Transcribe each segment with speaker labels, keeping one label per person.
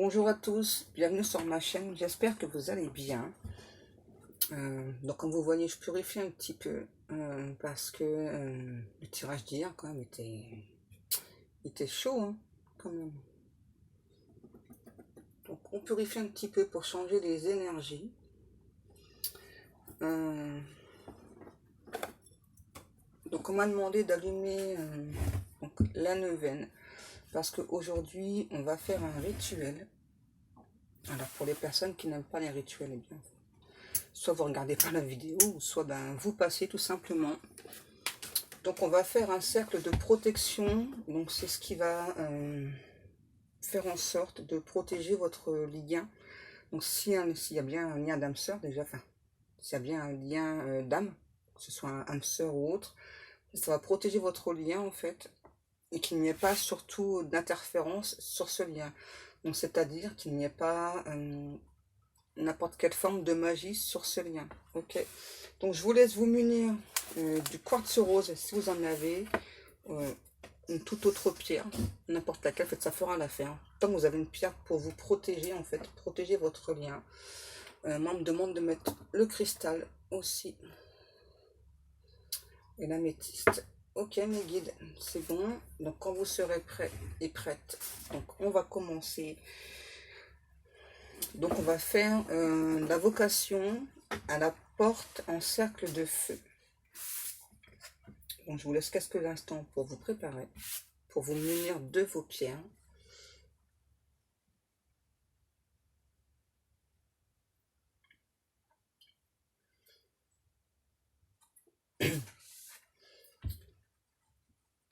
Speaker 1: Bonjour à tous, bienvenue sur ma chaîne, j'espère que vous allez bien. Donc comme vous voyez, je purifie un petit peu parce que le tirage d'hier quand même était chaud, hein, quand même. Donc on purifie un petit peu pour changer les énergies. Donc on m'a demandé d'allumer la neuvaine parce qu'aujourd'hui on va faire un rituel. Alors pour les personnes qui n'aiment pas les rituels, eh bien, soit vous regardez pas la vidéo, soit vous passez tout simplement. Donc on va faire un cercle de protection. Donc c'est ce qui va faire en sorte de protéger votre lien. Donc s'il y a bien un lien d'âme-sœur déjà, enfin s'il y a bien un lien d'âme, que ce soit un âme-sœur ou autre, ça va protéger votre lien en fait. Et qu'il n'y ait pas surtout d'interférence sur ce lien. Donc c'est-à-dire qu'il n'y ait pas n'importe quelle forme de magie sur ce lien. Ok. Donc je vous laisse vous munir du quartz rose si vous en avez, une toute autre pierre, n'importe laquelle, en fait, ça fera l'affaire. Tant que vous avez une pierre pour vous protéger, en fait, protéger votre lien. Moi, on me demande de mettre le cristal aussi. Et l'améthyste. Ok mes guides, c'est bon. Donc quand vous serez prêts et prêtes, donc on va commencer. Donc on va faire l'invocation à la porte en cercle de feu. Donc je vous laisse quelques instants pour vous préparer, pour vous munir de vos pierres.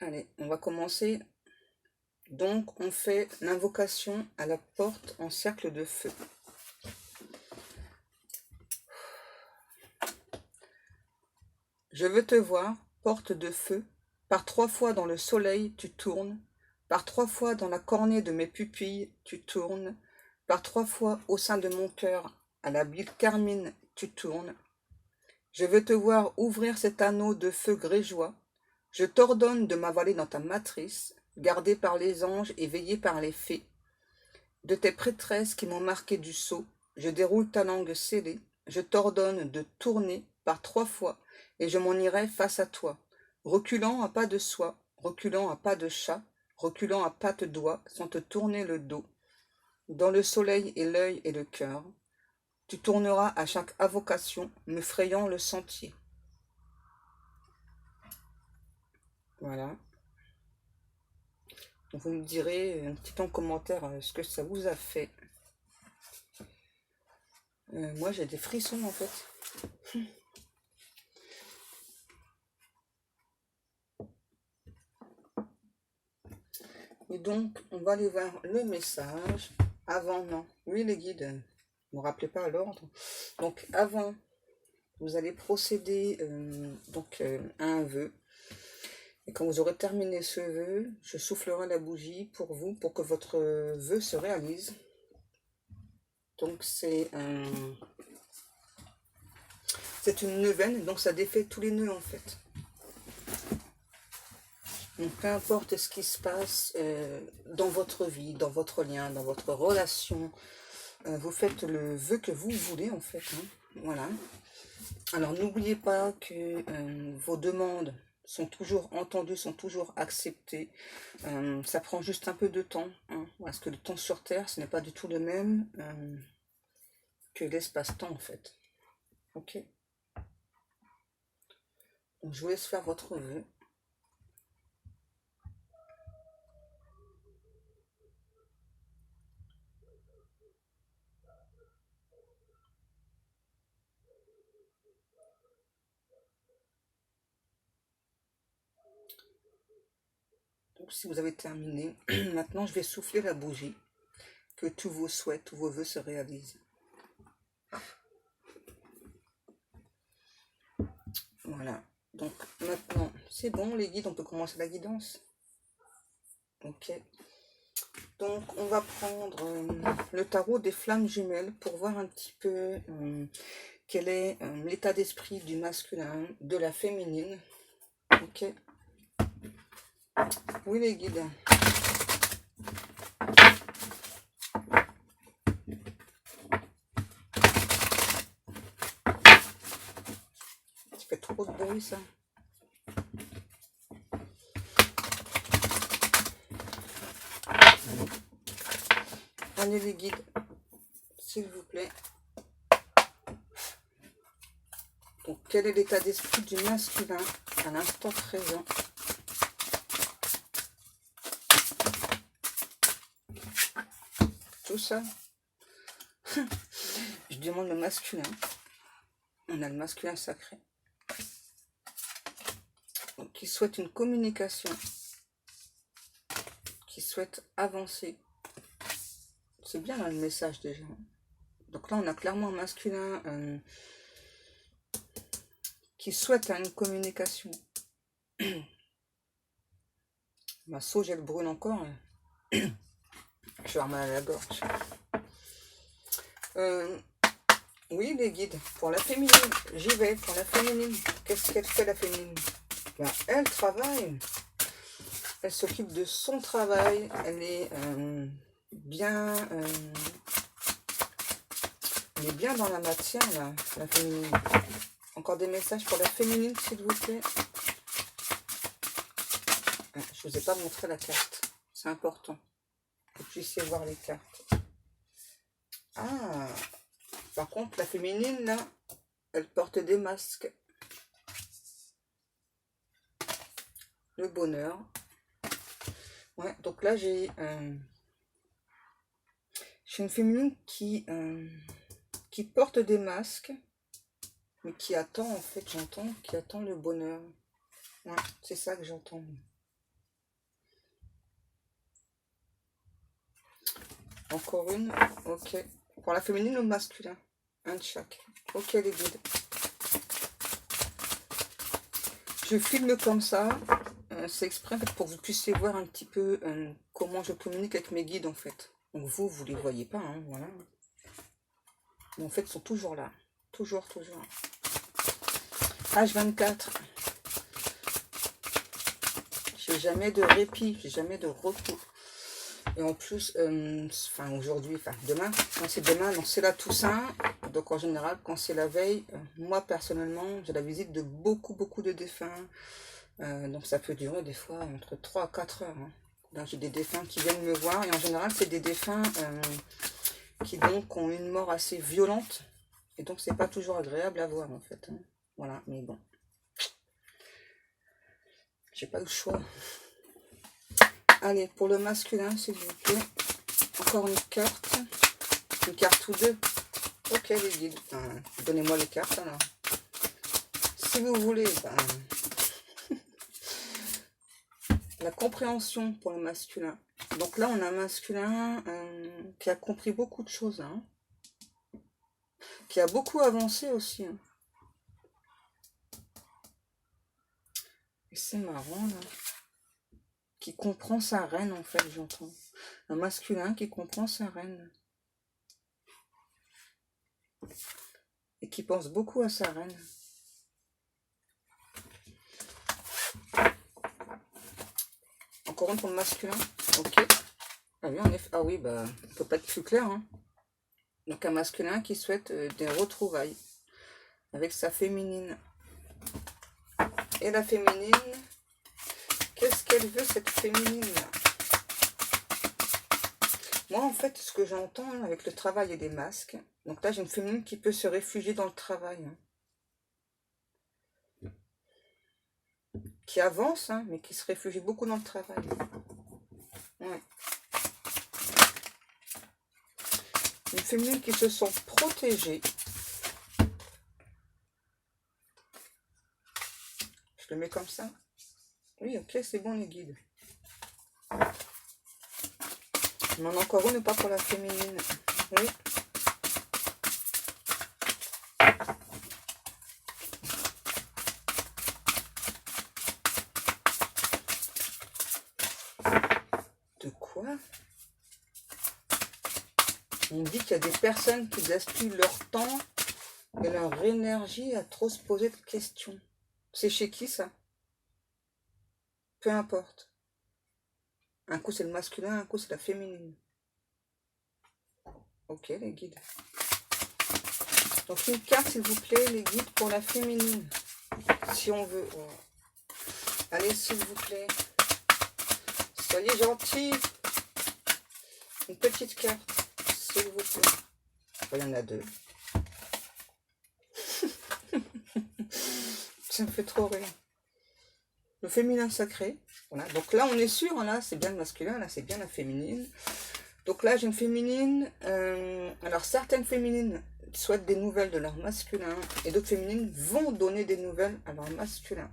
Speaker 1: Allez, on va commencer. Donc on fait l'invocation à la porte en cercle de feu. Je veux te voir, porte de feu, par 3 fois dans le soleil tu tournes, par 3 fois dans la cornée de mes pupilles tu tournes, par 3 fois au sein de mon cœur, à la bile carmine tu tournes. Je veux te voir ouvrir cet anneau de feu grégeois, je t'ordonne de m'avaler dans ta matrice, gardée par les anges et veillée par les fées. De tes prêtresses qui m'ont marqué du sceau, je déroule ta langue scellée, je t'ordonne de tourner par 3 fois, et je m'en irai face à toi, reculant à pas de soie, reculant à pas de chat, reculant à pattes d'oie, sans te tourner le dos. Dans le soleil et l'œil et le cœur, tu tourneras à chaque invocation, me frayant le sentier. Voilà. Donc vous me direz un petit en commentaire ce que ça vous a fait. Moi j'ai des frissons en fait. Et donc, on va aller voir le message. Avant, non. Oui, les guides, ne me rappelez pas à l'ordre. Donc, avant, vous allez procéder à un vœu. Et quand vous aurez terminé ce vœu, je soufflerai la bougie pour vous, pour que votre vœu se réalise. Donc, c'est une neuvaine, donc ça défait tous les nœuds en fait. Donc, peu importe ce qui se passe dans votre vie, dans votre lien, dans votre relation, vous faites le vœu que vous voulez en fait. Hein. Voilà. Alors, n'oubliez pas que vos demandes sont toujours entendues, sont toujours acceptées. Ça prend juste un peu de temps. Hein, parce que le temps sur Terre, ce n'est pas du tout le même que l'espace-temps en fait. Ok. Donc, je vous laisse faire votre vœu. Donc, si vous avez terminé, maintenant je vais souffler la bougie. Que tous vos souhaits, tous vos vœux se réalisent. Voilà. Donc maintenant, c'est bon les guides, on peut commencer la guidance. Ok. Donc on va prendre le tarot des flammes jumelles pour voir un petit peu quel est l'état d'esprit du masculin, de la féminine. Ok. Oui les guides. trop de bruit ça. Allez les guides, s'il vous plaît. Donc quel est l'état d'esprit du masculin à l'instant présent? Tout ça. Je demande le masculin. On a le masculin sacré. Donc, qui souhaite une communication. Qui souhaite avancer. C'est bien là le message déjà. Donc là on a clairement un masculin qui souhaite une communication. Ma sauge elle brûle encore. Je vais avoir mal à la gorge. Oui les guides, pour la féminine, j'y vais pour la féminine. Qu'est-ce qu'elle fait la féminine? Ben, elle travaille. Elle s'occupe de son travail. Elle est bien dans la matière là, la féminine. Encore des messages pour la féminine s'il vous plaît. Je vous ai pas montré la carte, c'est important que vous puissiez voir les cartes. Ah, par contre la féminine là, elle porte des masques. Le bonheur. Ouais, donc là j'ai une féminine qui porte des masques, mais qui attend, en fait, j'entends, qui attend le bonheur. Ouais, c'est ça que j'entends. Encore une, ok. Pour la féminine ou le masculin? Un de chaque. Ok les guides. Je filme comme ça, c'est exprès en fait, pour que vous puissiez voir un petit peu comment je communique avec mes guides en fait. Donc vous les voyez pas, hein, voilà. Mais en fait, ils sont toujours là. Toujours. H24. J'ai jamais de répit, j'ai jamais de repos. Et en plus, enfin aujourd'hui, enfin demain, quand c'est demain, donc c'est la Toussaint. Donc en général, quand c'est la veille, moi personnellement, j'ai la visite de beaucoup de défunts. Donc ça peut durer des fois entre 3 à 4 heures. Hein. Là j'ai des défunts qui viennent me voir et en général c'est des défunts qui donc ont une mort assez violente. Et donc c'est pas toujours agréable à voir en fait. Hein. Voilà, mais bon. J'ai pas eu le choix. Allez, pour le masculin, s'il vous plaît. Encore une carte. Une carte ou deux. Ok, les guides. Donnez-moi les cartes, alors. Si vous voulez, la compréhension pour le masculin. Donc là, on a un masculin qui a compris beaucoup de choses. Hein, qui a beaucoup avancé aussi. Hein. Et c'est marrant, là. Qui comprend sa reine, en fait, j'entends. Un masculin qui comprend sa reine. Et qui pense beaucoup à sa reine. Encore une pour le masculin. Ok. Ah oui, ah oui, bah, on peut pas être plus clair. Hein. Donc un masculin qui souhaite des retrouvailles avec sa féminine. Et la féminine, qu'est-ce qu'elle veut cette féminine là? Moi en fait, ce que j'entends avec le travail et des masques, donc là j'ai une féminine qui peut se réfugier dans le travail. Hein. Qui avance, hein, mais qui se réfugie beaucoup dans le travail. Ouais. Une féminine qui se sent protégée. Je le mets comme ça. Oui, ok, c'est bon les guides. Il m'en a encore une ou pas pour la féminine? Oui. De quoi? On dit qu'il y a des personnes qui gaspillent leur temps et leur énergie à trop se poser de questions. C'est chez qui ça? Peu importe. Un coup c'est le masculin, un coup c'est la féminine. Ok les guides. Donc une carte s'il vous plaît les guides pour la féminine. si on veut. Oh. Allez, s'il vous plaît. Soyez gentils. Une petite carte, s'il vous plaît. Oh, il y en a deux. Ça me fait trop rire. Le féminin sacré. Voilà. Donc là, on est sûr, là, c'est bien le masculin, là, c'est bien la féminine. Donc là, j'ai une féminine. Alors, certaines féminines souhaitent des nouvelles de leur masculin et d'autres féminines vont donner des nouvelles à leur masculin.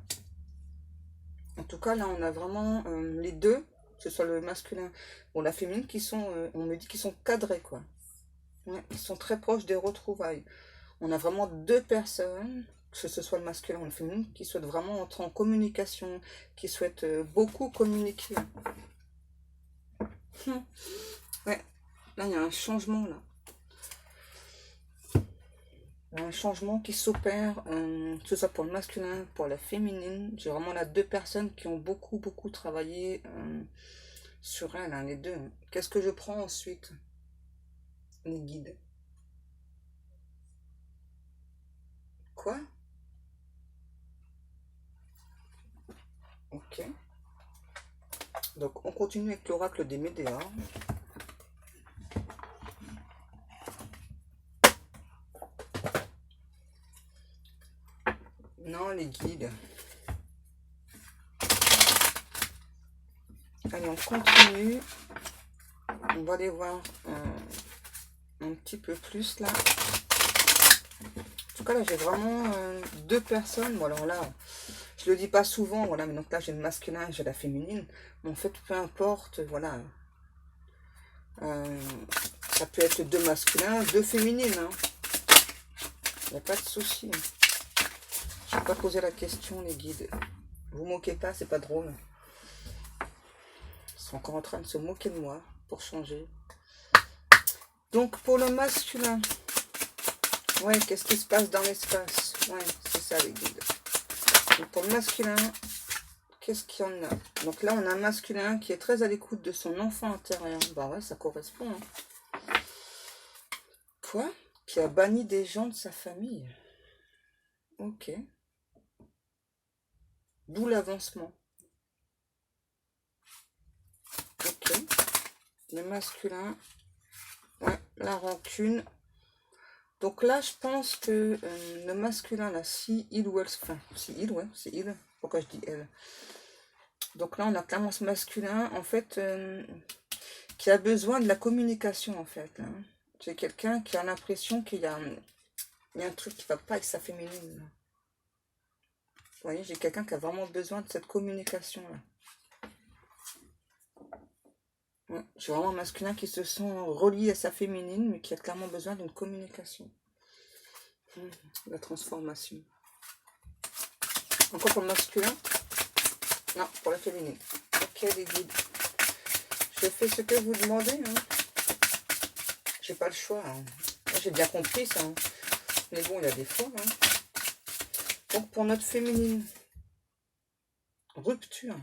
Speaker 1: En tout cas, là, on a vraiment les deux, que ce soit le masculin ou la féminine, qui sont, on me dit qu'ils sont cadrés, quoi. Ouais, ils sont très proches des retrouvailles. On a vraiment deux personnes, que ce soit le masculin ou le féminin, qui souhaitent vraiment entrer en communication, qui souhaitent beaucoup communiquer. Ouais, là, il y a un changement, là. Un changement qui s'opère, que ce soit pour le masculin, pour la féminine. J'ai vraiment là deux personnes qui ont beaucoup travaillé sur elles, hein, les deux. Qu'est-ce que je prends ensuite? Les guides. Quoi? Ok. Donc on continue avec l'oracle des Médéors. Non, les guides. Allez, on continue. On va aller voir un petit peu plus là. En tout cas, là, j'ai vraiment deux personnes. Bon, alors là, je le dis pas souvent, voilà, mais donc là, j'ai le masculin, j'ai la féminine. Mais en fait, peu importe, voilà. Ça peut être deux masculins, deux féminines. Hein. Il n'y a pas de souci. Je ne vais pas poser la question, les guides. Vous moquez pas, c'est pas drôle. Ils sont encore en train de se moquer de moi pour changer. Donc, pour le masculin, ouais, qu'est-ce qui se passe dans l'espace? Ouais, c'est ça, les guides. Donc, pour le masculin, qu'est-ce qu'il y en a? Donc là, on a un masculin qui est très à l'écoute de son enfant intérieur. Bah ouais, ça correspond. Hein. Quoi? Qui a banni des gens de sa famille. Ok. D'où l'avancement. Ok. Le masculin. Ouais, la rancune. Donc là, je pense que le masculin, là, si il ou elle, enfin, si il, ouais, c'est il. Pourquoi je dis elle? Donc là, on a clairement ce masculin, en fait, qui a besoin de la communication, en fait. Hein. C'est quelqu'un qui a l'impression qu'il y a un truc qui va pas avec sa féminine. Là. Vous voyez, j'ai quelqu'un qui a vraiment besoin de cette communication-là. Ouais, j'ai vraiment un masculin qui se sent relié à sa féminine, mais qui a clairement besoin d'une communication. La transformation. Encore pour le masculin? Non, pour la féminine. Ok, les guides. Je fais ce que vous demandez. Hein. J'ai pas le choix. Hein. J'ai bien compris ça. Hein. Mais bon, il y a des fois. Hein. Donc, pour notre féminine, rupture.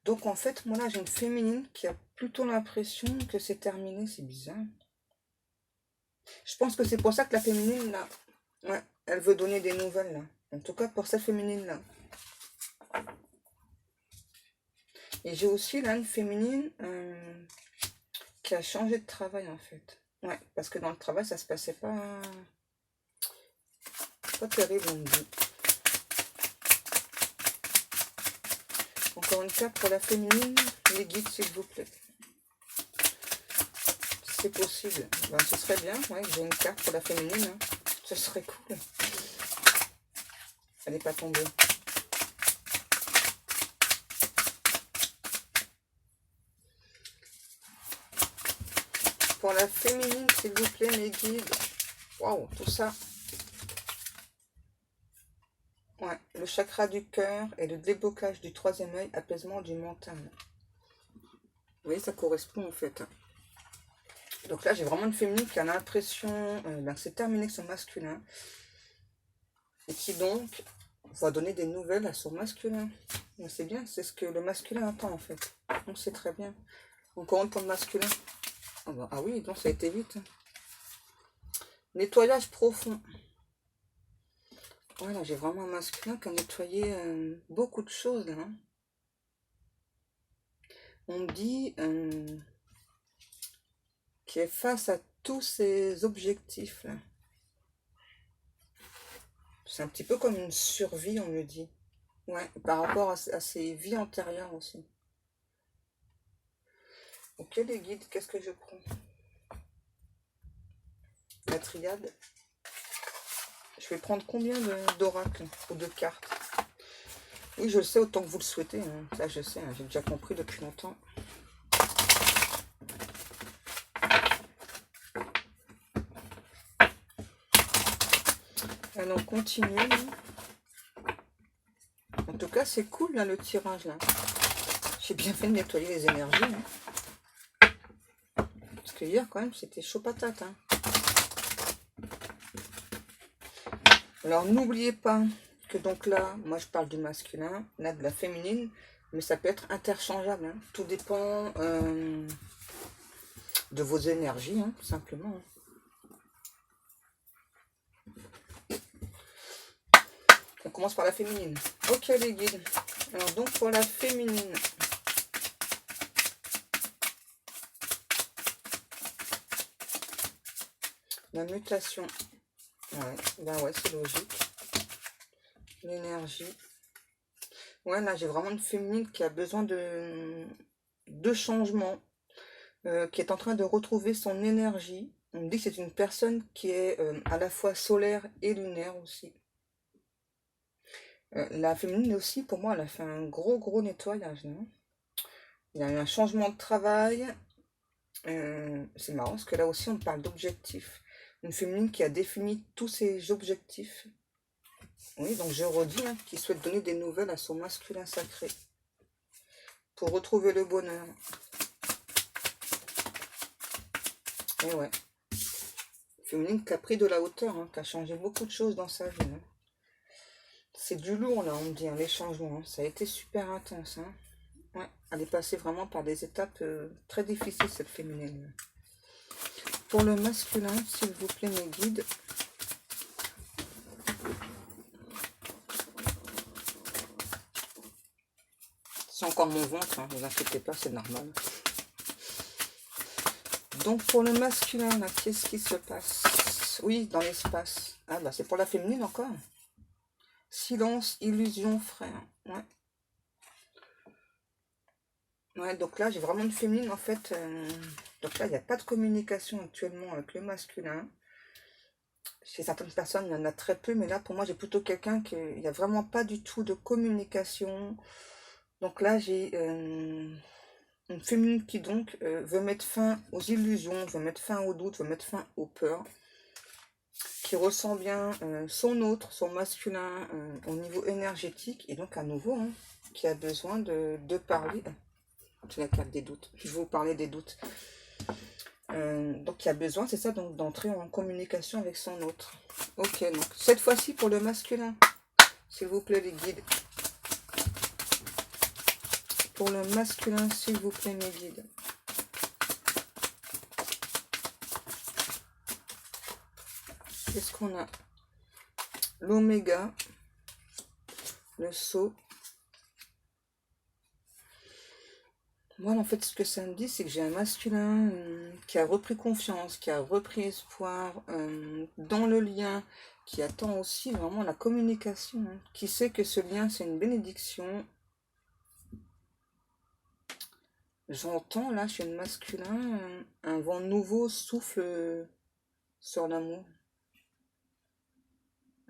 Speaker 1: Donc, en fait, moi là, j'ai une féminine qui a plutôt l'impression que c'est terminé. C'est bizarre. Je pense que c'est pour ça que la féminine, là, ouais, elle veut donner des nouvelles, là. En tout cas, pour cette féminine-là. Et j'ai aussi, là, une féminine qui a changé de travail, en fait. Ouais, parce que dans le travail, ça se passait pas terrible, on me dit. Encore une carte pour la féminine, les guides, s'il vous plaît. Si c'est possible. Ben, ce serait bien, ouais, j'ai une carte pour la féminine. Hein. Ce serait cool. Elle n'est pas tombée. Pour la féminine, s'il vous plaît, mes guides. Waouh, tout ça. Ouais, le chakra du cœur et le déblocage du troisième œil, apaisement du mental. Vous voyez, ça correspond en fait. Donc là, j'ai vraiment une féminine qui a l'impression que c'est terminé avec son masculin. Et qui donc va donner des nouvelles à son masculin. C'est bien, c'est ce que le masculin attend en fait. Donc c'est très bien. Encore une pour le masculin. Ah, bah, ah oui, donc ça a été vite. Nettoyage profond. Voilà, j'ai vraiment un masculin qui a nettoyé beaucoup de choses là, hein. On me dit qu'il est face à tous ses objectifs là. C'est un petit peu comme une survie, on me dit. Ouais, par rapport à ses vies antérieures aussi. Ok les guides, qu'est-ce que je prends? La triade. Je vais prendre combien d'oracles ou de cartes? Oui, je le sais autant que vous le souhaitez, hein. Ça, je sais, hein, j'ai déjà compris depuis longtemps. Alors, on continue. En tout cas, c'est cool, là, le tirage, là. J'ai bien fait de nettoyer les énergies, hein. Parce que hier, quand même, c'était chaud patate, hein. Alors, n'oubliez pas que donc là, moi, je parle du masculin, là, de la féminine, mais ça peut être interchangeable, hein. Tout dépend de vos énergies, hein, tout simplement, hein. On commence par la féminine. Ok les guides. Alors donc pour la féminine. La mutation. Ouais, ben ouais, c'est logique. L'énergie. Ouais, là j'ai vraiment une féminine qui a besoin de changement. Qui est en train de retrouver son énergie. On me dit que c'est une personne qui est à la fois solaire et lunaire aussi. La féminine aussi, pour moi, elle a fait un gros nettoyage, non? Il y a eu un changement de travail. C'est marrant, parce que là aussi, on parle d'objectifs. Une féminine qui a défini tous ses objectifs. Oui, donc je redis, hein, qui souhaite donner des nouvelles à son masculin sacré. Pour retrouver le bonheur. Et ouais. Féminine qui a pris de la hauteur, hein, qui a changé beaucoup de choses dans sa vie, hein. C'est du lourd, là, on me dit, hein, les changements, hein. Ça a été super intense, hein. Ouais, elle est passée vraiment par des étapes très difficiles, cette féminine. Pour le masculin, s'il vous plaît, mes guides. C'est encore mon ventre, hein, ne vous inquiétez pas, c'est normal. Donc pour le masculin, là, qu'est-ce qui se passe? Oui, dans l'espace. Ah bah c'est pour la féminine encore. Silence, illusion, frère. Ouais. Ouais, donc là, j'ai vraiment une féminine, en fait. Donc là, il n'y a pas de communication actuellement avec le masculin. Chez certaines personnes, il y en a très peu, mais là, pour moi, j'ai plutôt quelqu'un qui... Il n'y a vraiment pas du tout de communication. Donc là, j'ai une féminine qui, donc, veut mettre fin aux illusions, veut mettre fin aux doutes, veut mettre fin aux peurs. Qui ressent bien son autre, son masculin, au niveau énergétique. Et donc, à nouveau, hein, qui a besoin de parler... C'est la carte des doutes. Je vais vous parler des doutes. Donc il y a besoin, c'est ça, donc d'entrer en communication avec son autre. Ok, donc cette fois-ci pour le masculin, s'il vous plaît les guides. Pour le masculin, s'il vous plaît mes guides. Qu'est-ce qu'on a? L'oméga, le sceau. Moi, en fait, ce que ça me dit, c'est que j'ai un masculin qui a repris confiance, qui a repris espoir dans le lien, qui attend aussi vraiment la communication, hein, qui sait que ce lien, c'est une bénédiction. J'entends, là, chez le masculin, un vent nouveau souffle sur l'amour.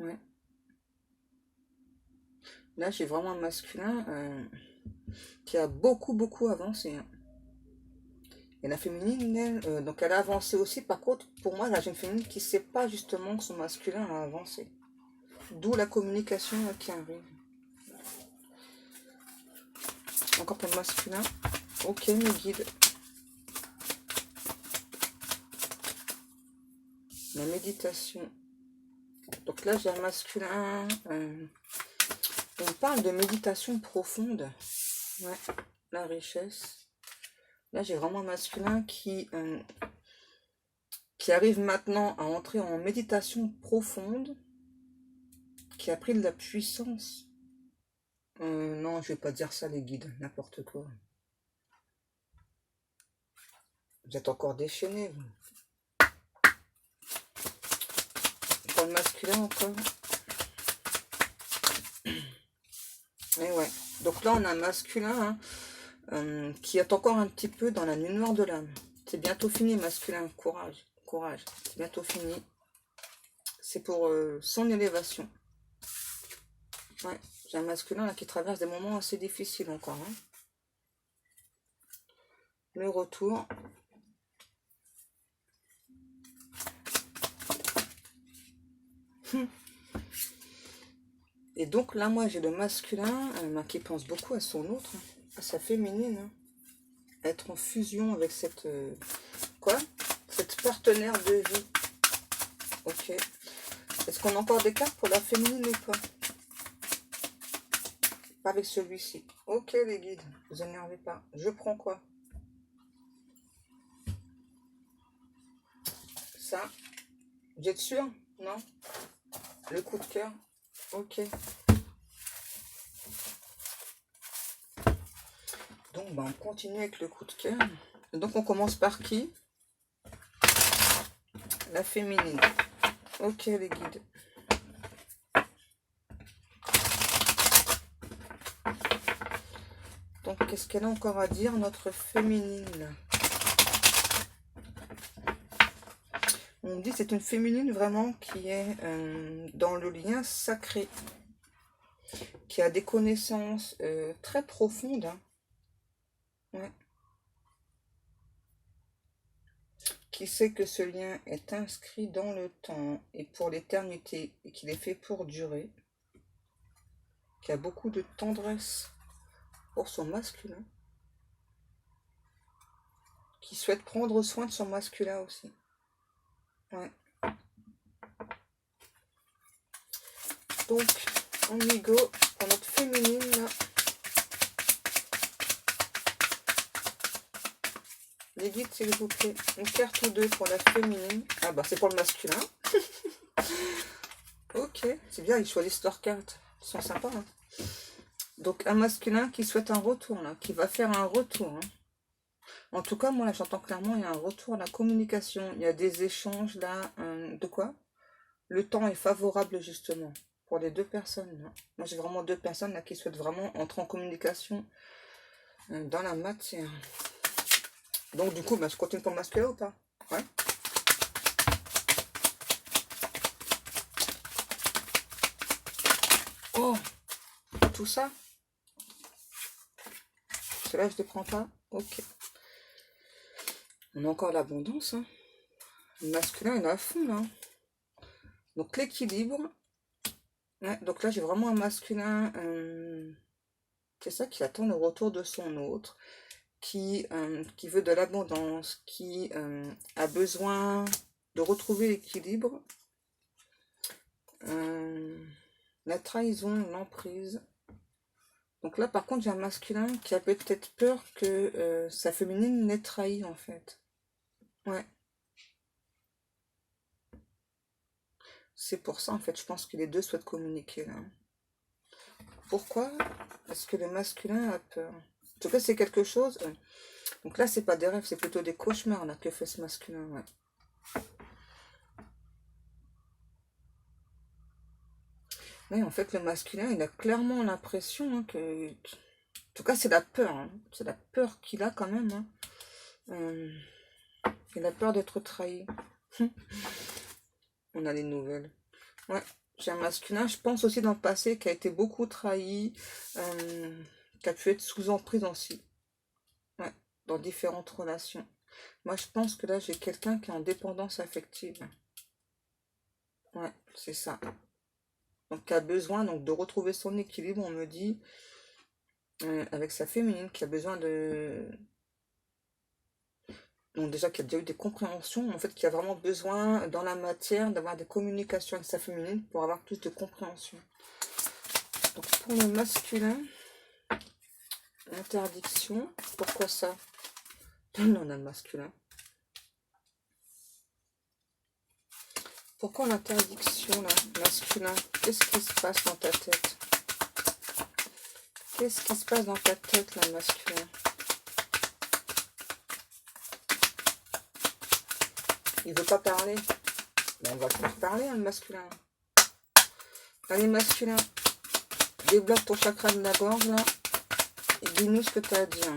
Speaker 1: Ouais. Là, j'ai vraiment un masculin qui a beaucoup avancé, hein. Et la féminine, elle, donc elle a avancé aussi. Par contre, pour moi, là, j'ai une féminine qui ne sait pas justement que son masculin a avancé. D'où la communication qui arrive. Encore pour le masculin. Ok, mes guides. La méditation. Donc là, j'ai un masculin. On parle de méditation profonde. Ouais, la richesse. Là, j'ai vraiment un masculin qui arrive maintenant à entrer en méditation profonde. qui a pris de la puissance. Non, je vais pas dire ça, les guides, n'importe quoi. Vous êtes encore déchaînés, vous. Pour le masculin encore. Mais ouais. Donc là, on a un masculin qui est encore un petit peu dans la nuit noire de l'âme. C'est bientôt fini, masculin. Courage. Courage. C'est bientôt fini. C'est pour son élévation. Ouais. J'ai un masculin là qui traverse des moments assez difficiles encore. Hein. Le retour. Et donc là, moi, j'ai le masculin qui pense beaucoup à son autre, à sa féminine. Hein. Être en fusion avec cette... quoi? Cette partenaire de vie. Ok. Est-ce qu'on a encore des cartes pour la féminine ou pas? Pas avec celui-ci. Ok, les guides, vous énervez pas. Je prends quoi? Ça. Vous êtes sûr? Non? Le coup de cœur? Ok. Donc, bah, on continue avec le coup de cœur. Donc, on commence par qui? La féminine. Ok, les guides. Donc, qu'est-ce qu'elle a encore à dire, notre féminine? On dit que c'est une féminine vraiment qui est dans le lien sacré, qui a des connaissances très profondes. Hein. Ouais. Qui sait que ce lien est inscrit dans le temps et pour l'éternité et qu'il est fait pour durer. Qui a beaucoup de tendresse pour son masculin. Qui souhaite prendre soin de son masculin aussi. Ouais. Donc, on y go pour notre féminine. Là. Les guides, s'il vous plaît. Une carte ou deux pour la féminine. Ah bah, c'est pour le masculin. Ok, c'est bien, ils choisissent leurs cartes. Ils sont sympas. Hein. Donc, un masculin qui souhaite un retour, là. Qui va faire un retour. Hein. En tout cas, moi, là, j'entends clairement, il y a un retour à la communication. Il y a des échanges, là. De quoi? Le temps est favorable, justement, pour les deux personnes. Là. Moi, j'ai vraiment deux personnes, là, qui souhaitent vraiment entrer en communication dans la matière. Donc, du coup, bah, je continue pour le masculin ou pas? Ouais. Oh, tout ça? Cela, je ne les prends pas? Ok. On a encore l'abondance. Hein. Le masculin, il est à fond, là. Donc, l'équilibre. Ouais, donc là, j'ai vraiment un masculin, c'est ça, qui attend le retour de son autre, qui veut de l'abondance, qui a besoin de retrouver l'équilibre, la trahison, l'emprise. Donc là, par contre, j'ai un masculin qui a peut-être peur que sa féminine l'ait trahi, en fait. Ouais. C'est pour ça, en fait, je pense que les deux souhaitent communiquer, là. Pourquoi? Parce que le masculin a peur. En tout cas, c'est quelque chose... donc là, c'est pas des rêves, c'est plutôt des cauchemars, là, que fait ce masculin, ouais. Mais en fait, le masculin, il a clairement l'impression hein, que... En tout cas, c'est la peur. Hein. C'est la peur qu'il a quand même. Hein. Il a peur d'être trahi. On a les nouvelles. Ouais, j'ai un masculin, je pense aussi dans le passé, qui a été beaucoup trahi, qui a pu être sous emprise aussi. Ouais, dans différentes relations. Moi, je pense que là, j'ai quelqu'un qui est en dépendance affective. Ouais, c'est ça. Donc, qui a besoin donc, de retrouver son équilibre, on me dit, avec sa féminine, qui a besoin de... Donc déjà, qui a déjà eu des compréhensions, en fait, qui a vraiment besoin, dans la matière, d'avoir des communications avec sa féminine pour avoir plus de compréhension. Donc, pour le masculin, l'interdiction, pourquoi ça? Là, on a le masculin. Pourquoi l'interdiction, là, masculin? Qu'est-ce qui se passe dans ta tête? Qu'est-ce qui se passe dans ta tête, là, masculin? Il veut pas parler. Ben, on va le faire parler, hein, le masculin. Allez, masculin, débloque ton chakra de la gorge, là, et dis-nous ce que tu as à dire.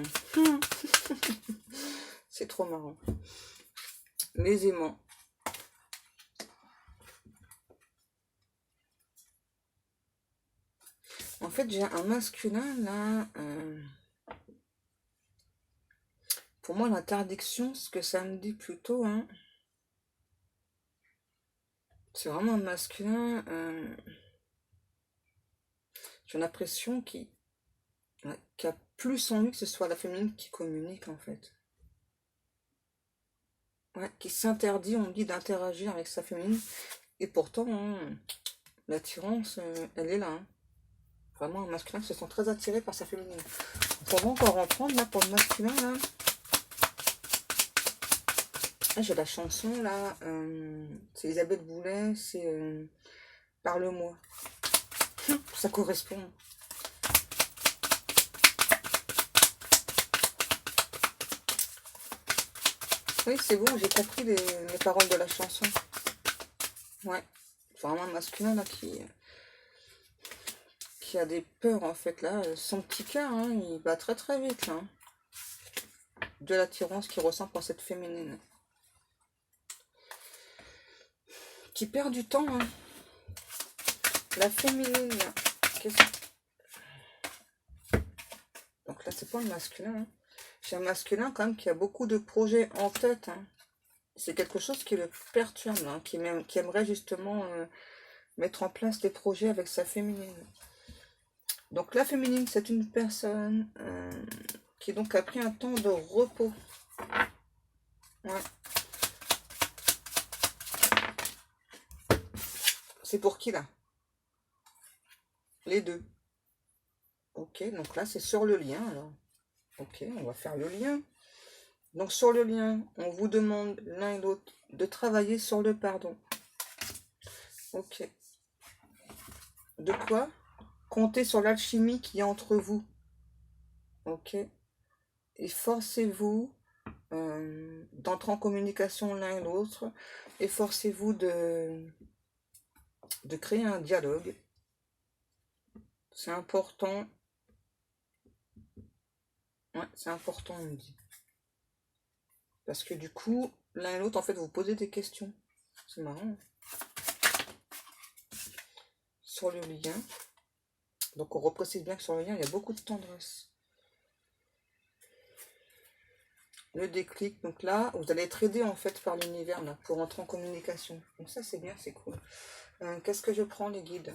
Speaker 1: C'est trop marrant. Les aimants. En fait, j'ai un masculin, là. Pour moi, l'interdiction, ce que ça me dit plutôt, hein, c'est vraiment un masculin. J'ai l'impression qu'il a plus en lui que ce soit la féminine qui communique, en fait. Ouais, qui s'interdit, on dit, d'interagir avec sa féminine. Et pourtant, hein, l'attirance, elle est là. Hein. Vraiment, un masculin qui se sent très attiré par sa féminine. Donc, on va encore en prendre, là, pour le masculin, là. Ah, j'ai la chanson, là. C'est Isabelle Boulet, c'est Parle-moi. Ça correspond. Oui, c'est bon, j'ai compris les paroles de la chanson. Ouais, c'est vraiment un masculin là qui a des peurs en fait là. Son petit cœur, hein, il bat très très vite là. Hein. De l'attirance qu'il ressent pour cette féminine. Qui perd du temps. Hein. La féminine. Donc là, c'est pas le masculin. Hein. J'ai un masculin quand même qui a beaucoup de projets en tête. Hein. C'est quelque chose qui le perturbe, hein, qui aimerait justement mettre en place des projets avec sa féminine. Donc la féminine, c'est une personne qui donc a pris un temps de repos. Ouais. C'est pour qui là? Les deux. Ok, donc là c'est sur le lien alors. Ok, on va faire le lien. Donc sur le lien, on vous demande l'un et l'autre de travailler sur le pardon. Ok. De quoi? Comptez sur l'alchimie qui est entre vous. Ok. Et forcez-vous d'entrer en communication l'un et l'autre. Et forcez-vous de créer un dialogue. C'est important. Ouais, c'est important, on me dit. Parce que du coup, l'un et l'autre, en fait, vous posez des questions. C'est marrant. Sur le lien. Donc, on reprécise bien que sur le lien, il y a beaucoup de tendresse. Le déclic. Donc là, vous allez être aidé, en fait, par l'univers, là, pour entrer en communication. Donc ça, c'est bien, c'est cool. Qu'est-ce que je prends, les guides?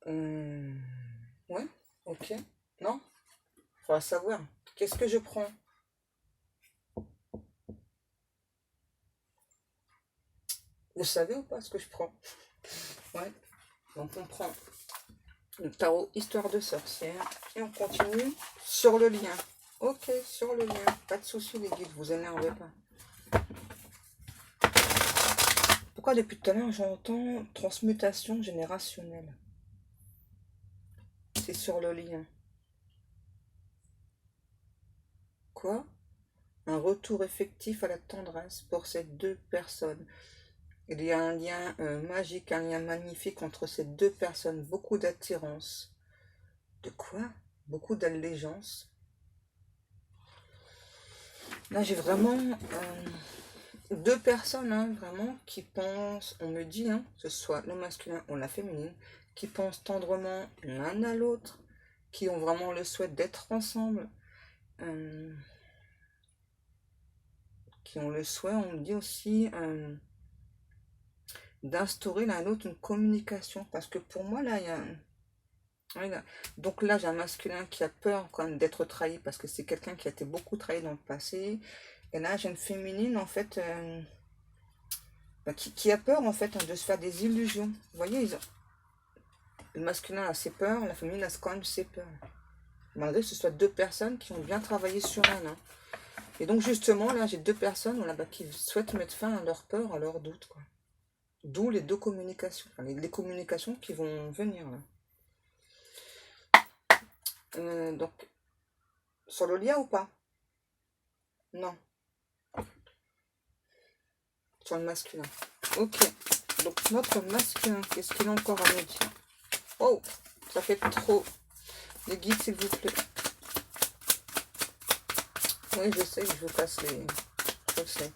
Speaker 1: Ouais, ok. Non? Faudra savoir. Qu'est-ce que je prends? Vous savez ou pas ce que je prends? Ouais. Donc on prend le tarot Histoire de sorcière et on continue sur le lien. Ok, sur le lien. Pas de soucis les guides, vous énervez pas. Pourquoi depuis tout à l'heure j'entends transmutation générationnelle? C'est sur le lien. Quoi? Un retour effectif à la tendresse pour ces deux personnes. Il y a un lien magique, un lien magnifique entre ces deux personnes. Beaucoup d'attirance. De quoi? Beaucoup d'allégeance. Là, j'ai vraiment deux personnes, hein, vraiment, qui pensent, on me dit, hein, que ce soit le masculin ou la féminine, qui pensent tendrement l'un à l'autre, qui ont vraiment le souhait d'être ensemble, qui ont le souhait, on me dit aussi, d'instaurer l'un à l'autre une communication. Parce que pour moi, là, il y a... Donc là, j'ai un masculin qui a peur quand même d'être trahi parce que c'est quelqu'un qui a été beaucoup trahi dans le passé. Et là, j'ai une féminine, en fait, qui a peur, en fait, hein, de se faire des illusions. Vous voyez, le masculin a ses peurs, la féminine a quand même ses peurs. Malgré que ce soit deux personnes qui ont bien travaillé sur elle. Hein. Et donc, justement, là, j'ai deux personnes voilà, qui souhaitent mettre fin à leurs peurs, à leurs doutes, quoi. D'où les deux communications, enfin, les communications qui vont venir là. Donc, sur le lien ou pas? Non, sur le masculin. Ok, donc notre masculin, qu'est-ce qu'il a encore à nous dire? Oh, ça fait trop. Les guides, s'il vous plaît. Oui, je sais que je vous casse les... Je sais.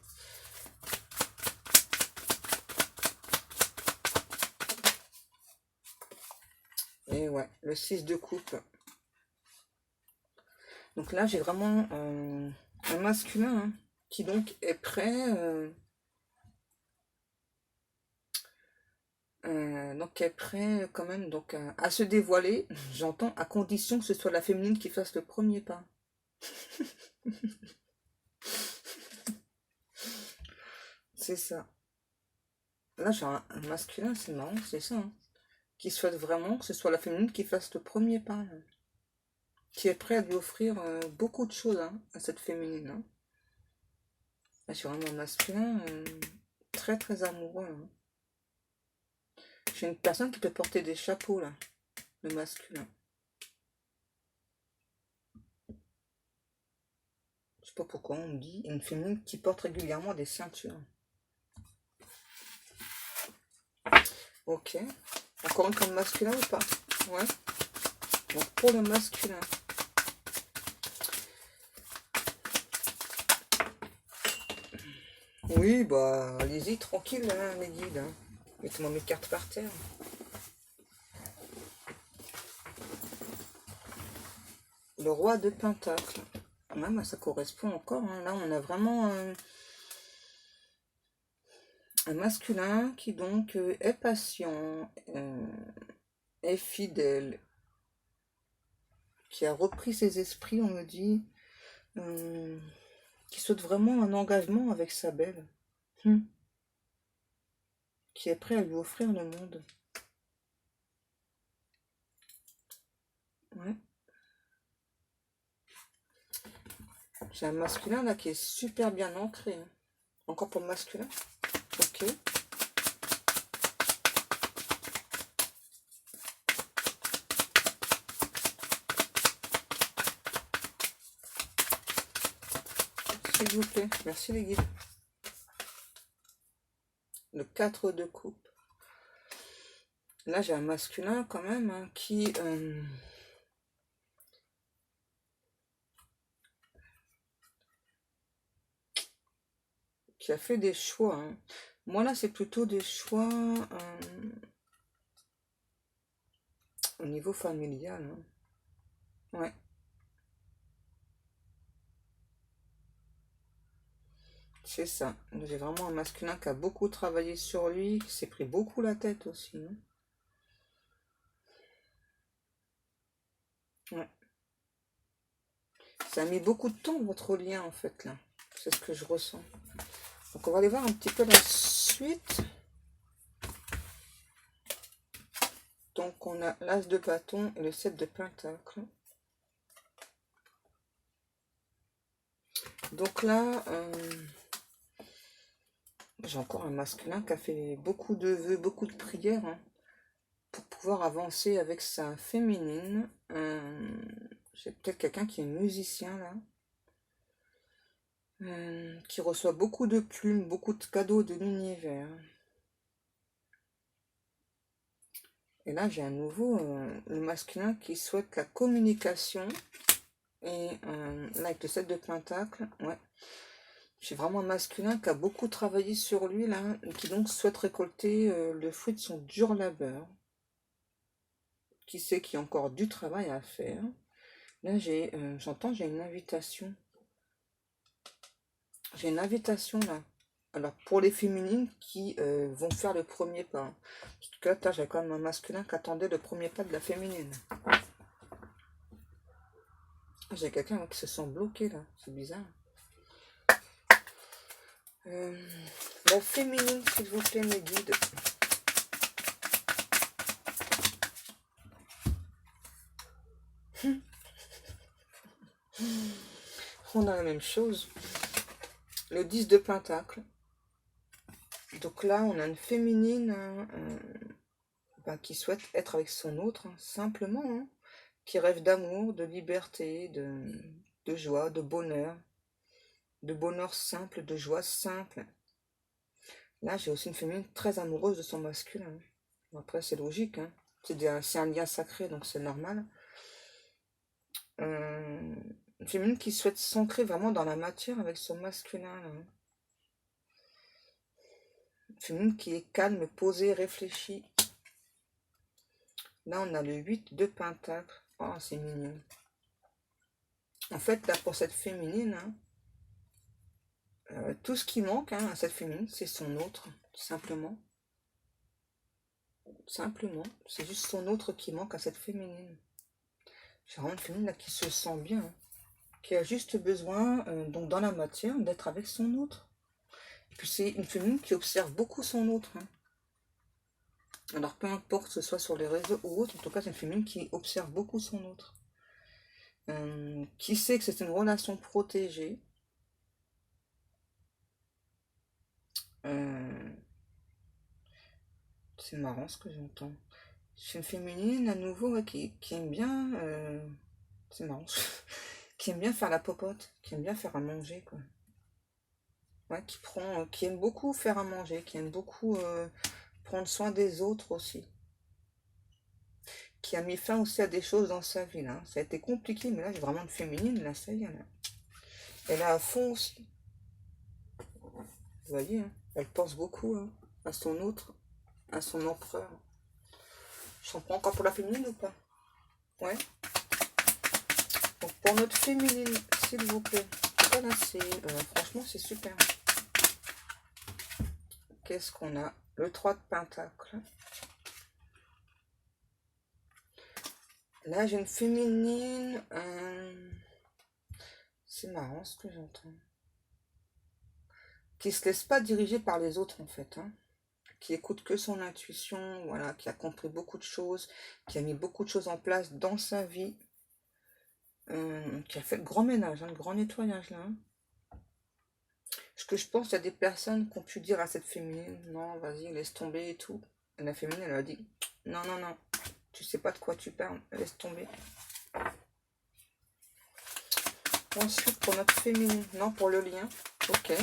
Speaker 1: Et ouais, le 6 de coupe. Donc là, j'ai vraiment un masculin hein, qui donc est prêt... donc est prêt quand même donc à se dévoiler, j'entends, à condition que ce soit la féminine qui fasse le premier pas. C'est ça. Là, j'ai un masculin, c'est marrant, c'est ça. Hein, qui souhaite vraiment que ce soit la féminine qui fasse le premier pas. Là, qui est prêt à lui offrir beaucoup de choses hein, à cette féminine. Hein. Là, j'ai vraiment un masculin très très amoureux. Hein. J'ai une personne qui peut porter des chapeaux là, le masculin. Je sais pas pourquoi on me dit une féminine qui porte régulièrement des ceintures. Ok. Encore une comme masculin ou pas? Ouais. Donc pour le masculin. Oui, bah allez-y tranquille hein, mes guides. Hein. Mettez-moi mes cartes par terre. Le roi de Pentacle. Ouais, bah, ça correspond encore. Hein. Là, on a vraiment un masculin qui donc est patient, est fidèle, qui a repris ses esprits, on me dit, qui souhaite vraiment un engagement avec sa belle, qui est prêt à lui offrir le monde. Ouais. J'ai un masculin là qui est super bien ancré. Hein. Encore pour le masculin. Ok. S'il vous plaît. Merci les guides. Le 4 de coupe. Là, j'ai un masculin quand même hein, qui a fait des choix. Hein. Moi, là, c'est plutôt des choix au niveau familial. Hein. Ouais. C'est ça. J'ai vraiment un masculin qui a beaucoup travaillé sur lui, qui s'est pris beaucoup la tête aussi. Hein. Ouais. Ça a mis beaucoup de temps, votre lien, en fait, là. C'est ce que je ressens. Donc, on va aller voir un petit peu la suite. Donc, on a l'As de bâton et le 7 de pentacle. Donc là, j'ai encore un masculin qui a fait beaucoup de vœux, beaucoup de prières hein, pour pouvoir avancer avec sa féminine. J'ai peut-être quelqu'un qui est musicien là. Qui reçoit beaucoup de plumes, beaucoup de cadeaux de l'univers. Et là, j'ai à nouveau le masculin qui souhaite la communication. Et là, avec le 7 de pentacle, ouais. J'ai vraiment un masculin qui a beaucoup travaillé sur lui, là, et qui donc souhaite récolter le fruit de son dur labeur. Qui sait qu'il y a encore du travail à faire. Là, j'entends, j'ai une invitation. J'ai une invitation, là. Alors, pour les féminines qui vont faire le premier pas. Parce que là, j'ai quand même un masculin qui attendait le premier pas de la féminine. J'ai quelqu'un qui se sent bloqué, là. C'est bizarre. La féminine, s'il vous plaît, mes guides. On a la même chose. Le 10 de pentacle. Donc là, on a une féminine qui souhaite être avec son autre, hein, simplement, hein, qui rêve d'amour, de liberté, de joie, de bonheur simple, de joie simple. Là, j'ai aussi une féminine très amoureuse de son masculin. Bon, après, c'est logique, hein. C'est un lien sacré, donc c'est normal. Euh, une féminine qui souhaite s'ancrer vraiment dans la matière avec son masculin, là. Une féminine qui est calme, posée, réfléchie. Là, on a le 8 de Pentacle. Oh, c'est mignon. En fait, là, pour cette féminine, hein, tout ce qui manque, hein, à cette féminine, c'est son autre, tout simplement. Simplement, c'est juste son autre qui manque à cette féminine. C'est vraiment une féminine là, qui se sent bien, hein, qui a juste besoin, donc dans la matière, d'être avec son autre. Et puis c'est une féminine qui observe beaucoup son autre, hein. Alors peu importe que ce soit sur les réseaux ou autre, en tout cas c'est une féminine qui observe beaucoup son autre. Qui sait que c'est une relation protégée. Euh, c'est marrant ce que j'entends. C'est une féminine à nouveau ouais, qui aime bien. C'est marrant. Qui aime bien faire la popote, qui aime bien faire à manger, quoi. Ouais, qui aime beaucoup faire à manger, qui aime beaucoup prendre soin des autres aussi. Qui a mis fin aussi à des choses dans sa vie, là. Ça a été compliqué, mais là, j'ai vraiment une féminine, là, ça y est, là. Elle est à fond aussi. Vous voyez, hein, elle pense beaucoup hein, à son autre, à son empereur. Je s'en prends encore pour la féminine ou pas? Ouais. Donc pour notre féminine, s'il vous plaît. Voilà, franchement, c'est super. Qu'est-ce qu'on a? Le 3 de Pentacle. Là, j'ai une féminine. C'est marrant ce que j'entends. Qui se laisse pas diriger par les autres, en fait. Hein. Qui écoute que son intuition, voilà, qui a compris beaucoup de choses, qui a mis beaucoup de choses en place dans sa vie. Qui a fait le grand ménage, hein, le grand nettoyage, là. Hein. Ce que je pense, il y a des personnes qui ont pu dire à cette féminine, non, vas-y, laisse tomber et tout. Et la féminine, elle a dit, non, non, non, tu sais pas de quoi tu parles, laisse tomber. Ensuite, pour notre féminine, non, pour le lien, ok,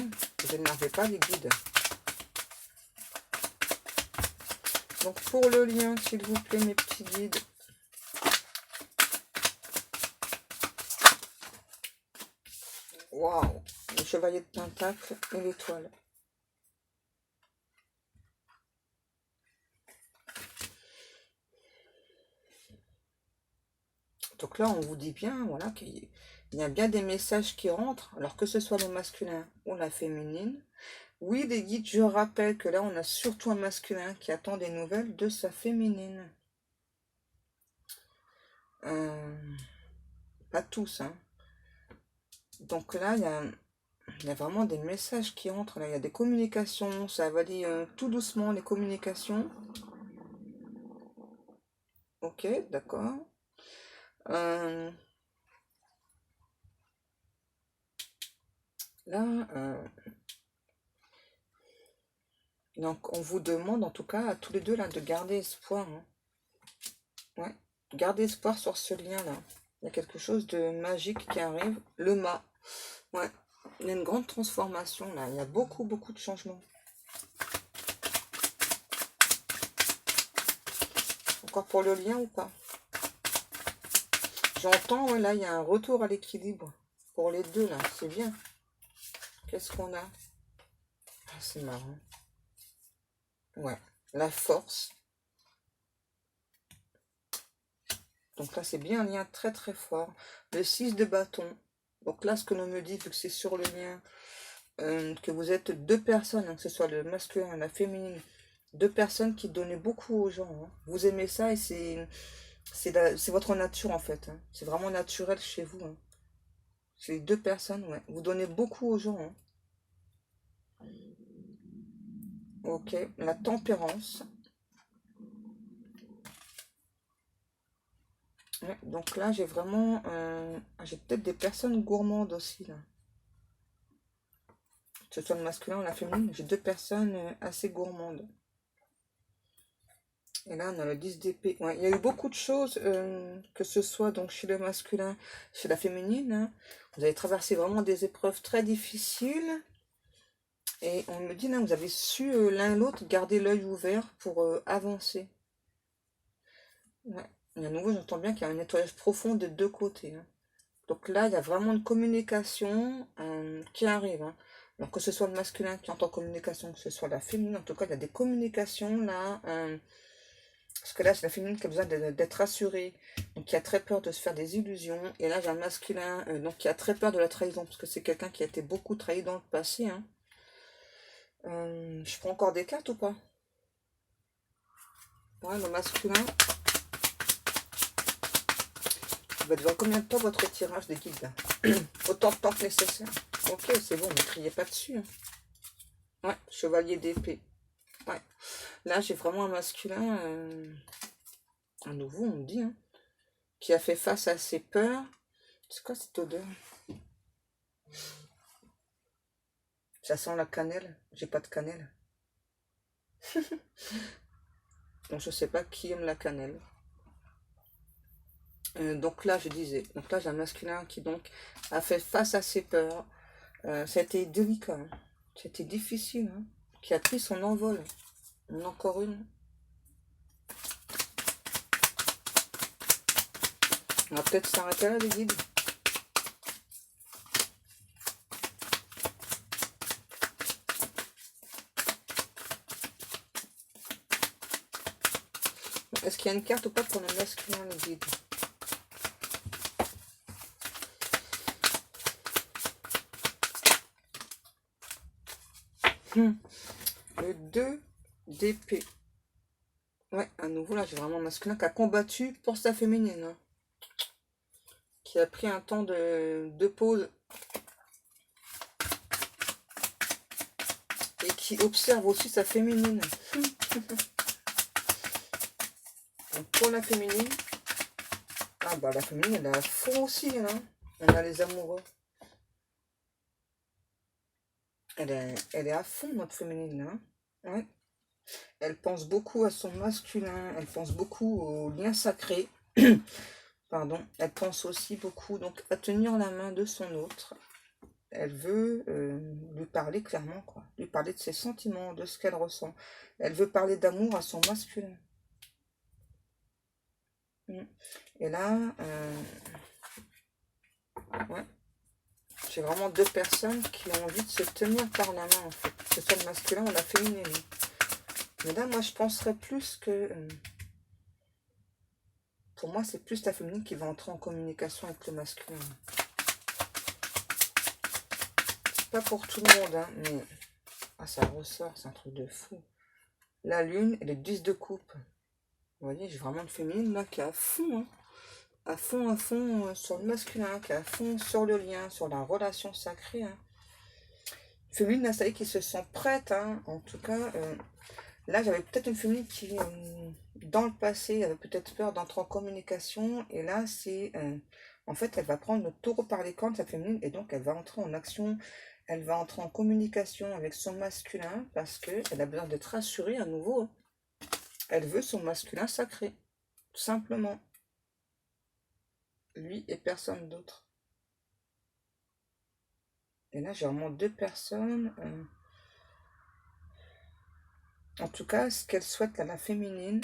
Speaker 1: vous n'énervez pas les guides. Donc, pour le lien, s'il vous plaît, mes petits guides. Waouh, le chevalier de Pentacle et l'étoile. Donc là, on vous dit bien, voilà, qu'il y a bien des messages qui rentrent, alors que ce soit le masculin ou la féminine. Oui, les guides, je rappelle que là, on a surtout un masculin qui attend des nouvelles de sa féminine. Pas tous, hein. Donc là, il y a vraiment des messages qui entrent, là. Il y a des communications, ça va dire tout doucement, les communications. Ok, d'accord. Euh, là, donc on vous demande en tout cas à tous les deux là de garder espoir. Hein. Ouais, gardez espoir sur ce lien-là. Il y a quelque chose de magique qui arrive. Le mât. Ouais, il y a une grande transformation là. Il y a beaucoup, beaucoup de changements. Encore pour le lien ou pas? J'entends, ouais, là, il y a un retour à l'équilibre. Pour les deux, là, c'est bien. Qu'est-ce qu'on a? Ah, c'est marrant. Ouais, la force. Donc là, c'est bien un lien très, très fort. Le 6 de bâton. Donc là, ce que l'on me dit, vu que c'est sur le lien, que vous êtes deux personnes, hein, que ce soit le masculin et la féminine, deux personnes qui donnent beaucoup aux gens. Hein. Vous aimez ça et c'est votre nature en fait. Hein. C'est vraiment naturel chez vous. Hein. C'est deux personnes, ouais. Vous donnez beaucoup aux gens. Hein. Ok, la tempérance. Ouais, donc là, j'ai vraiment... j'ai peut-être des personnes gourmandes aussi, là. que ce soit le masculin ou la féminine, j'ai deux personnes assez gourmandes. Et là, on a le 10 d'épée. Ouais, il y a eu beaucoup de choses, que ce soit donc chez le masculin, chez la féminine, hein. Vous avez traversé vraiment des épreuves très difficiles. Et on me dit, là, vous avez su l'un l'autre garder l'œil ouvert pour avancer. Ouais. Et à nouveau, j'entends bien qu'il y a un nettoyage profond des deux côtés, hein. Donc là, il y a vraiment une communication qui arrive, hein. Alors que ce soit le masculin qui entend communication, que ce soit la féminine, en tout cas, il y a des communications là. Parce que là, c'est la féminine qui a besoin d'être rassurée, donc qui a très peur de se faire des illusions. Et là, j'ai un masculin donc qui a très peur de la trahison, parce que c'est quelqu'un qui a été beaucoup trahi dans le passé, hein. Je prends encore des cartes ou pas? Ouais, le masculin. Va durer combien de temps votre tirage des guides là? Autant de temps que nécessaire. Ok, c'est bon, ne criez pas dessus, hein. Ouais, chevalier d'épée. Ouais. Là, j'ai vraiment un masculin, à nouveau, on me dit, hein, qui a fait face à ses peurs. C'est quoi cette odeur? Ça sent la cannelle. J'ai pas de cannelle. Donc, je sais pas qui aime la cannelle. Donc là, je disais, donc là, j'ai un masculin qui donc a fait face à ses peurs. Ça a été délicat, hein. C'était difficile, hein, qui a pris son envol. Encore une. On va peut-être s'arrêter là, les guides. Est-ce qu'il y a une carte ou pas pour le masculin, les guides? Le 2 d'épée. Ouais, à nouveau, là, j'ai vraiment un masculin qui a combattu pour sa féminine, hein. Qui a pris un temps de pause. Et qui observe aussi sa féminine. Donc, pour la féminine. Ah bah, la féminine, elle est à fond aussi, là. On a les amoureux. Elle est à fond, notre féminine, là. Ouais. Elle pense beaucoup à son masculin. Elle pense beaucoup au lien sacré. Pardon. Elle pense aussi beaucoup donc à tenir la main de son autre. Elle veut lui parler clairement, quoi. Lui parler de ses sentiments, de ce qu'elle ressent. Elle veut parler d'amour à son masculin. Et là, ouais, j'ai vraiment deux personnes qui ont envie de se tenir par la main, en fait. Que ce soit le masculin ou la féminine. Mais là, moi, je penserais plus que... pour moi, c'est plus la féminine qui va entrer en communication avec le masculin. C'est pas pour tout le monde, hein, mais... Ah, ça ressort, c'est un truc de fou. La lune et les 10 de coupe. Vous voyez, j'ai vraiment une féminine là qui est à fond, hein. À fond sur le masculin, qui est à fond sur le lien, sur la relation sacrée, hein. Féminine, là, ça y est, qui se sent prête, hein. En tout cas, là, j'avais peut-être une féminine qui, dans le passé, avait peut-être peur d'entrer en communication. Et là, c'est... en fait, elle va prendre le taureau par les cornes, sa féminine, et donc elle va entrer en action. Elle va entrer en communication avec son masculin parce qu'elle a besoin d'être rassurée à nouveau, hein. Elle veut son masculin sacré, tout simplement. Lui et personne d'autre. Et là, j'ai vraiment deux personnes. En tout cas, ce qu'elle souhaite à la féminine,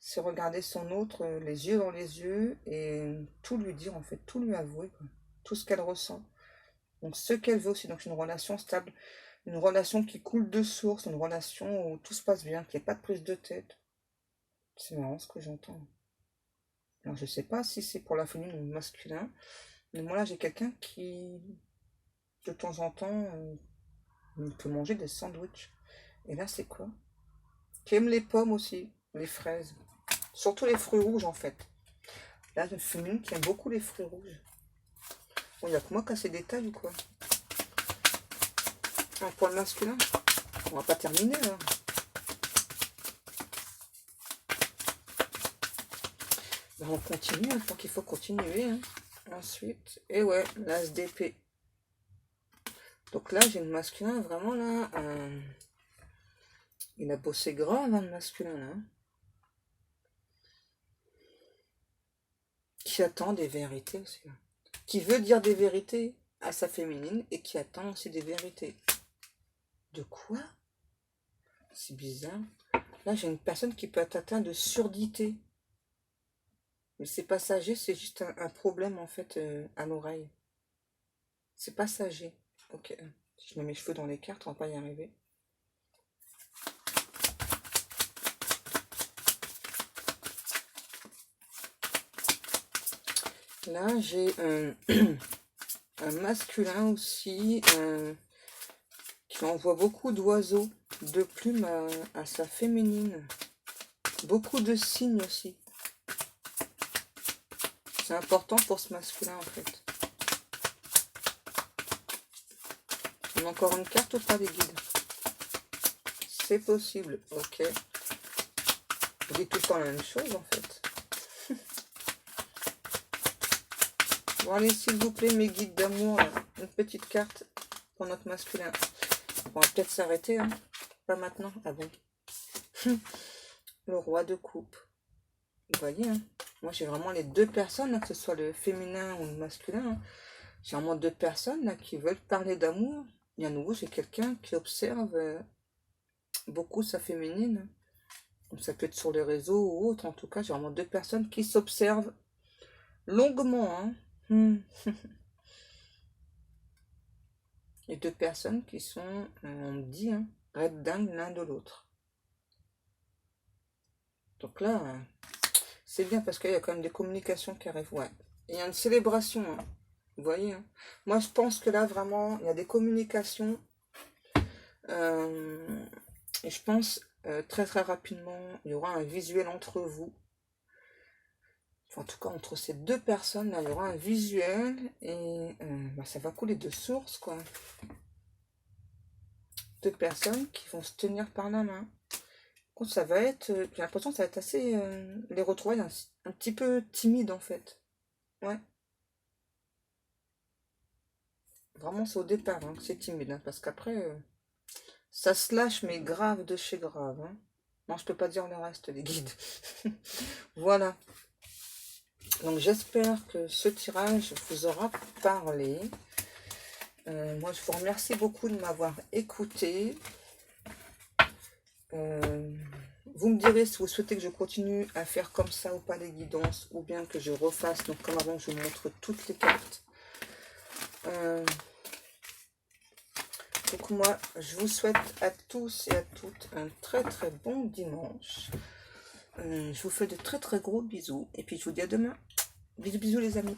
Speaker 1: c'est regarder son autre les yeux dans les yeux et tout lui dire, en fait, tout lui avouer, quoi. Tout ce qu'elle ressent. Donc, ce qu'elle veut aussi, donc une relation stable, une relation qui coule de source, une relation où tout se passe bien, qu'il n'y ait pas de prise de tête. C'est marrant ce que j'entends. Alors, je sais pas si c'est pour la féminine ou le masculin, mais moi là, j'ai quelqu'un qui, de temps en temps, peut manger des sandwichs. Et là, c'est quoi? Qui aime les pommes aussi, les fraises. Surtout les fruits rouges, en fait. Là, une féminine qui aime beaucoup les fruits rouges. Bon, il n'y a que moi qui a ces détails ou quoi? Un point masculin. On va pas terminer, là. Ben, on continue, je crois qu'il faut continuer, hein. Ensuite, et ouais, l'as d'épée. Donc là, j'ai le masculin, vraiment là, il a bossé grave, hein, le masculin, là. Qui attend des vérités aussi. Là. Qui veut dire des vérités à sa féminine et qui attend aussi des vérités. De quoi? C'est bizarre. Là, j'ai une personne qui peut être atteinte de surdité. Mais c'est passager, c'est juste un problème, en fait, à l'oreille. C'est passager. Ok. Si je mets mes cheveux dans les cartes, on va pas y arriver. Là, j'ai un masculin aussi qui envoie beaucoup d'oiseaux, de plumes à sa féminine. Beaucoup de signes aussi. C'est important pour ce masculin en fait. On a encore une carte ou pas les guides? C'est possible, ok. Je dis tout le temps la même chose en fait. Bon allez s'il vous plaît mes guides d'amour, une petite carte pour notre masculin. On va peut-être s'arrêter, hein. Pas maintenant, ah bon. Le roi de coupe. Vous voyez, hein. Moi j'ai vraiment les deux personnes, là, que ce soit le féminin ou le masculin. Hein. J'ai vraiment deux personnes là, qui veulent parler d'amour. Et à nouveau, j'ai quelqu'un qui observe beaucoup sa féminine. Donc, ça peut être sur les réseaux ou autre. En tout cas, j'ai vraiment deux personnes qui s'observent longuement. Hein. Et deux personnes qui sont, on me dit, hein, red dingue l'un de l'autre. Donc là, c'est bien parce qu'il y a quand même des communications qui arrivent. Ouais. Il y a une célébration. Hein. Vous voyez, hein. Moi, je pense que là, vraiment, il y a des communications. Et je pense, très très rapidement, il y aura un visuel entre vous. Enfin, en tout cas, entre ces deux personnes, là, il y aura un visuel. Et bah, ça va couler de source, quoi. Deux personnes qui vont se tenir par la main. Donc, ça va être, j'ai l'impression que ça va être assez, les retrouvailles un petit peu timide, en fait. Ouais. Vraiment, c'est au départ hein, que c'est timide, hein, parce qu'après, ça se lâche, mais grave de chez grave. Hein. Non, je peux pas dire le reste, les guides. Voilà. Donc, j'espère que ce tirage vous aura parlé. Moi, je vous remercie beaucoup de m'avoir écouté. Vous me direz si vous souhaitez que je continue à faire comme ça ou pas les guidances, ou bien que je refasse. Donc, comme avant, je vous montre toutes les cartes. Donc moi, je vous souhaite à tous et à toutes un très très bon dimanche. Je vous fais de très très gros bisous. Et puis je vous dis à demain. Bisous bisous les amis.